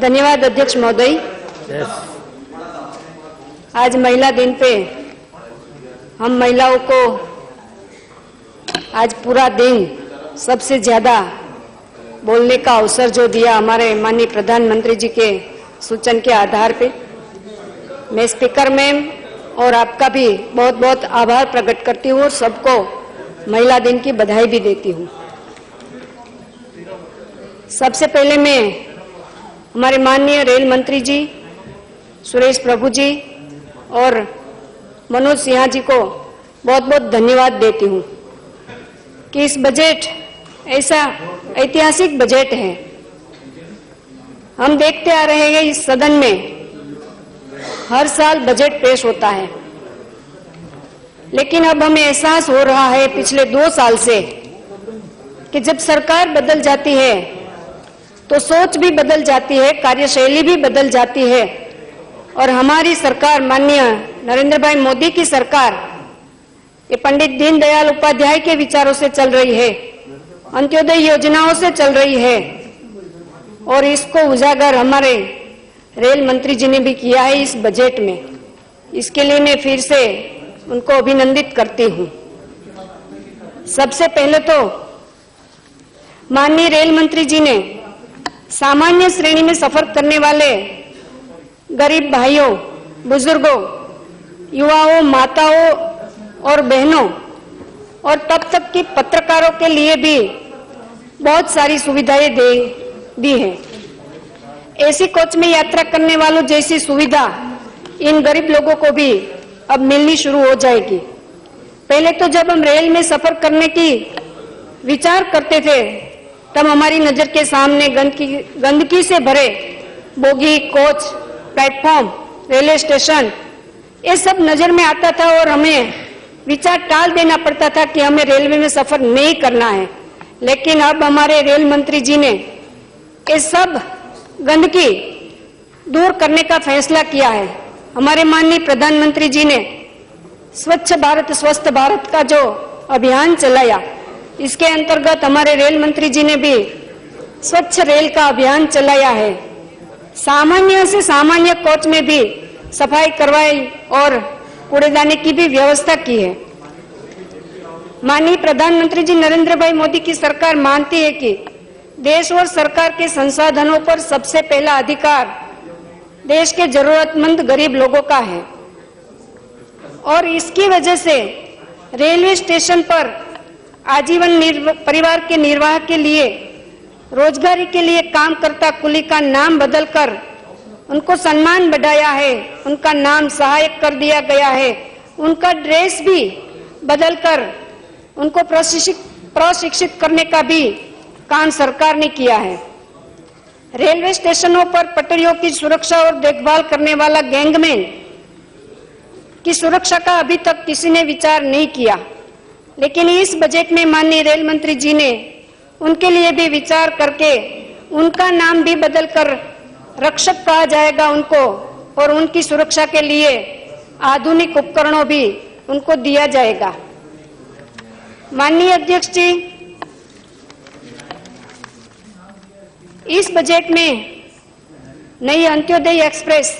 धन्यवाद अध्यक्ष महोदय। आज महिला दिन पे हम महिलाओं को आज पूरा दिन सबसे ज्यादा बोलने का अवसर जो दिया हमारे माननीय प्रधानमंत्री जी के सूचन के आधार पे, मैं स्पीकर मैम और आपका भी बहुत बहुत आभार प्रकट करती हूँ और सबको महिला दिन की बधाई भी देती हूँ। सबसे पहले मैं हमारे माननीय रेल मंत्री जी सुरेश प्रभु जी और मनोज सिन्हा जी को बहुत बहुत धन्यवाद देती हूँ कि इस बजट ऐसा ऐतिहासिक बजट है। हम देखते आ रहे हैं इस सदन में हर साल बजट पेश होता है, लेकिन अब हमें एहसास हो रहा है पिछले 2 साल से कि जब सरकार बदल जाती है तो सोच भी बदल जाती है, कार्यशैली भी बदल जाती है और हमारी सरकार माननीय नरेंद्र भाई मोदी की सरकार ये पंडित दीनदयाल उपाध्याय के विचारों से चल रही है, अंत्योदय योजनाओं से चल रही है और इसको उजागर हमारे रेल मंत्री जी ने भी किया है इस बजट में। इसके लिए मैं फिर से उनको अभिनंदित करती हूँ। सबसे पहले तो माननीय रेल मंत्री जी ने सामान्य श्रेणी में सफर करने वाले गरीब भाइयों, बुजुर्गों, युवाओं, माताओं और बहनों और तब तक की पत्रकारों के लिए भी बहुत सारी सुविधाएं दी है। ऐसी कोच में यात्रा करने वालों जैसी सुविधा इन गरीब लोगों को भी अब मिलनी शुरू हो जाएगी। पहले तो जब हम रेल में सफर करने की विचार करते थे तब हमारी नजर के सामने गंदगी से भरे bogie, coach, platform, railway station ये सब नजर में आता था और हमें विचार टाल देना पड़ता था कि हमें रेलवे में सफर नहीं करना है। लेकिन अब हमारे रेल मंत्री जी ने ये सब गंदगी दूर करने का फैसला किया है। हमारे माननीय प्रधानमंत्री जी ने स्वच्छ भारत स्वस्थ भारत का जो अभियान चलाया, इसके अंतर्गत हमारे रेल मंत्री जी ने भी स्वच्छ रेल का अभियान चलाया है। सामान्य से सामान्य कोच में भी सफाई करवाई और कूड़ेदानी की भी व्यवस्था की है। माननीय प्रधानमंत्री जी नरेंद्र भाई मोदी की सरकार मानती है कि देश और सरकार के संसाधनों पर सबसे पहला अधिकार देश के जरूरतमंद गरीब लोगों का है और इसकी वजह से रेलवे स्टेशन पर आजीवन परिवार के निर्वाह के लिए, रोजगारी के लिए काम करता कुली का नाम बदलकर उनको सम्मान बढ़ाया है, उनका नाम सहायक कर दिया गया है, उनका ड्रेस भी बदलकर उनको प्रशिक्षित करने का भी काम सरकार ने किया है। रेलवे स्टेशनों पर पटरियों की सुरक्षा और देखभाल करने वाला गैंगमैन की सुरक्षा का अभी तक किसी ने विचार नहीं किया, लेकिन इस बजट में माननीय रेल मंत्री जी ने उनके लिए भी विचार करके उनका नाम भी बदलकर रक्षक कहा जाएगा उनको और उनकी सुरक्षा के लिए आधुनिक उपकरणों भी उनको दिया जाएगा। माननीय अध्यक्ष जी, इस बजट में नई अंत्योदय एक्सप्रेस,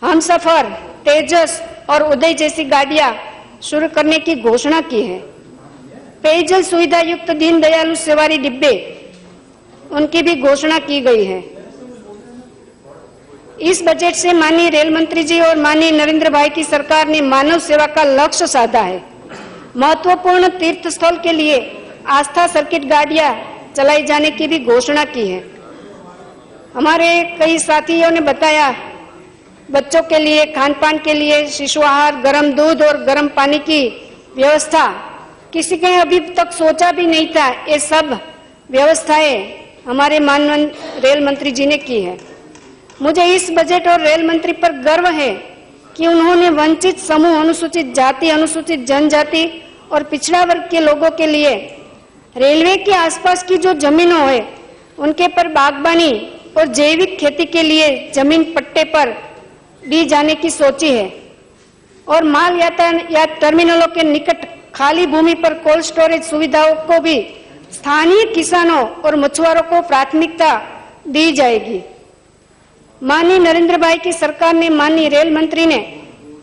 हमसफर, तेजस और उदय जैसी गाड़ियां शुरू करने की घोषणा की है। पेयजल सुविधा युक्त दीनदयाल सवारी डिब्बे उनकी भी घोषणा की गई है। इस बजट से माननीय रेल मंत्री जी और माननीय नरेंद्र भाई की सरकार ने मानव सेवा का लक्ष्य साधा है। महत्वपूर्ण तीर्थ स्थल के लिए आस्था सर्किट गाड़ियां चलाई जाने की भी घोषणा की है। हमारे कई साथियों ने बताया बच्चों के लिए खान पान के लिए शिशु आहार, गर्म दूध और गर्म पानी की व्यवस्था किसी ने अभी तक सोचा भी नहीं था। ये सब व्यवस्थाएं हमारे माननीय रेल मंत्री जी ने की है। मुझे इस बजट और रेल मंत्री पर गर्व है कि उन्होंने वंचित समूह, अनुसूचित जाति, अनुसूचित जनजाति और पिछड़ा वर्ग के लोगों के लिए रेलवे के आसपास की जो जमीनों है उनके पर बागबानी और जैविक खेती के लिए जमीन पट्टे पर दी जाने की सोची है और माल यातायात टर्मिनलों के निकट खाली भूमि पर कोल्ड स्टोरेज सुविधाओं को भी स्थानीय किसानों और मछुआरों को प्राथमिकता दी जाएगी। माननीय नरेंद्र भाई की सरकार ने, माननीय रेल मंत्री ने,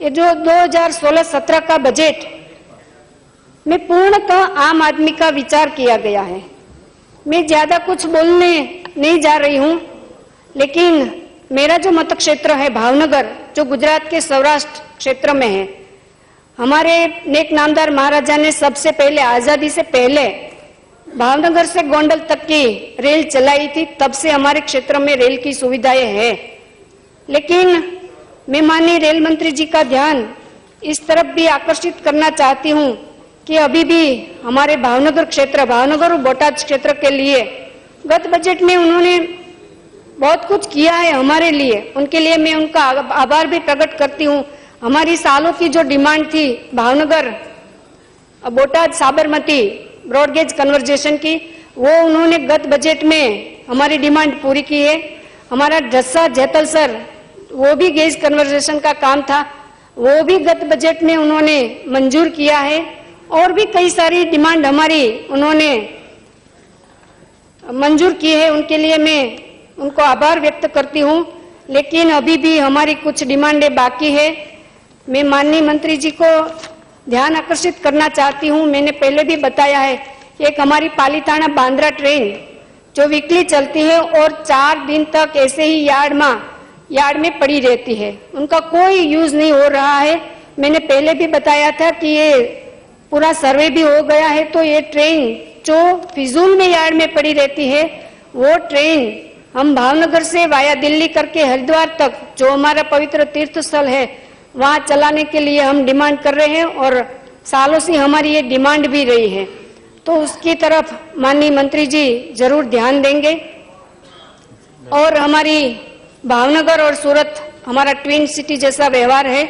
ये जो 2016-17 का बजट में पूर्णतः आम आदमी का विचार किया गया है। मैं ज्यादा कुछ बोलने नहीं जा रही हूं, लेकिन मेरा जो मत क्षेत्र है भावनगर, जो गुजरात के सौराष्ट्र क्षेत्र में है, हमारे नेक नामदार महाराजा ने सबसे पहले, आजादी से पहले, भावनगर से गोंडल तक की रेल चलाई थी। तब से हमारे क्षेत्र में रेल की सुविधाएं हैं। लेकिन मैं माननीय रेल मंत्री जी का ध्यान इस तरफ भी आकर्षित करना चाहती हूं कि अभी भी हमारे भावनगर क्षेत्र, भावनगर और बोटाद क्षेत्र के लिए गत बजट में उन्होंने बहुत कुछ किया है हमारे लिए। उनके लिए मैं उनका आभार भी प्रकट करती हूँ। हमारी सालों की जो डिमांड थी भावनगर बोटाद साबरमती ब्रॉडगेज कन्वर्जेशन की, वो उन्होंने गत बजट में हमारी डिमांड पूरी की है। हमारा ढस्सा जैतलसर, वो भी गेज कन्वर्जेशन का काम था, वो भी गत बजट में उन्होंने मंजूर किया है। और भी कई सारी डिमांड हमारी उन्होंने मंजूर की है, उनके लिए मैं उनको आभार व्यक्त करती हूँ। लेकिन अभी भी हमारी कुछ डिमांडें बाकी है। मैं माननीय मंत्री जी को ध्यान आकर्षित करना चाहती हूँ। मैंने पहले भी बताया है कि एक हमारी पालीताना बांद्रा ट्रेन जो वीकली चलती है और 4 दिन तक ऐसे ही यार्ड में पड़ी रहती है, उनका कोई यूज नहीं हो रहा है। मैंने पहले भी बताया था कि ये पूरा सर्वे भी हो गया है, तो ये ट्रेन जो फिजूल में यार्ड में पड़ी रहती है, वो ट्रेन हम भावनगर से वाया दिल्ली करके हरिद्वार तक, जो हमारा पवित्र तीर्थ स्थल है, वहां चलाने के लिए हम डिमांड कर रहे हैं और सालों से हमारी ये डिमांड भी रही है। तो उसकी तरफ माननीय मंत्री जी जरूर ध्यान देंगे। और हमारी भावनगर और सूरत हमारा ट्विन सिटी जैसा व्यवहार है।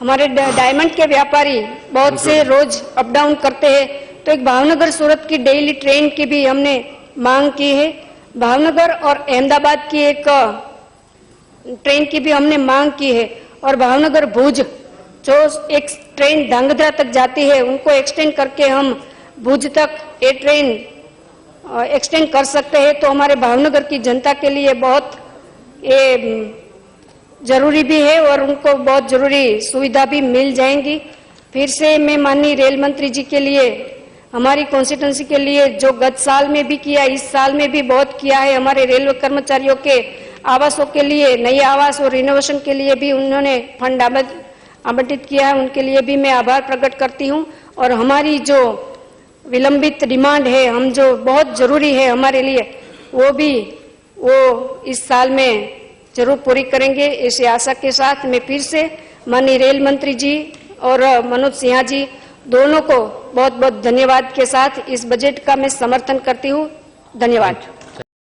हमारे डायमंड के व्यापारी बहुत से रोज अप डाउन करते हैं, तो एक भावनगर सूरत की डेली ट्रेन की भी हमने मांग की है। भावनगर और अहमदाबाद की एक ट्रेन की भी हमने मांग की है। और भावनगर भुज जो एक ट्रेन धांगध्रा तक जाती है, उनको एक्सटेंड करके हम भुज तक ये ट्रेन एक्सटेंड कर सकते हैं। तो हमारे भावनगर की जनता के लिए बहुत ये जरूरी भी है और उनको बहुत जरूरी सुविधा भी मिल जाएंगी। फिर से मैं माननीय रेल मंत्री जी के लिए, हमारी कॉन्स्टिट्यूंसी के लिए जो गत साल में भी किया, इस साल में भी बहुत किया है। हमारे रेलवे कर्मचारियों के आवासों के लिए, नए आवास और रिनोवेशन के लिए भी उन्होंने फंड आवंटित किया है, उनके लिए भी मैं आभार प्रकट करती हूँ। और हमारी जो विलंबित डिमांड है, हम जो बहुत जरूरी है हमारे लिए, वो इस साल में जरूर पूरी करेंगे। इसी आशा के साथ मैं फिर से माननीय रेल मंत्री जी और मनोज सिन्हा जी दोनों को बहुत बहुत धन्यवाद के साथ इस बजट का मैं समर्थन करती हूँ। धन्यवाद।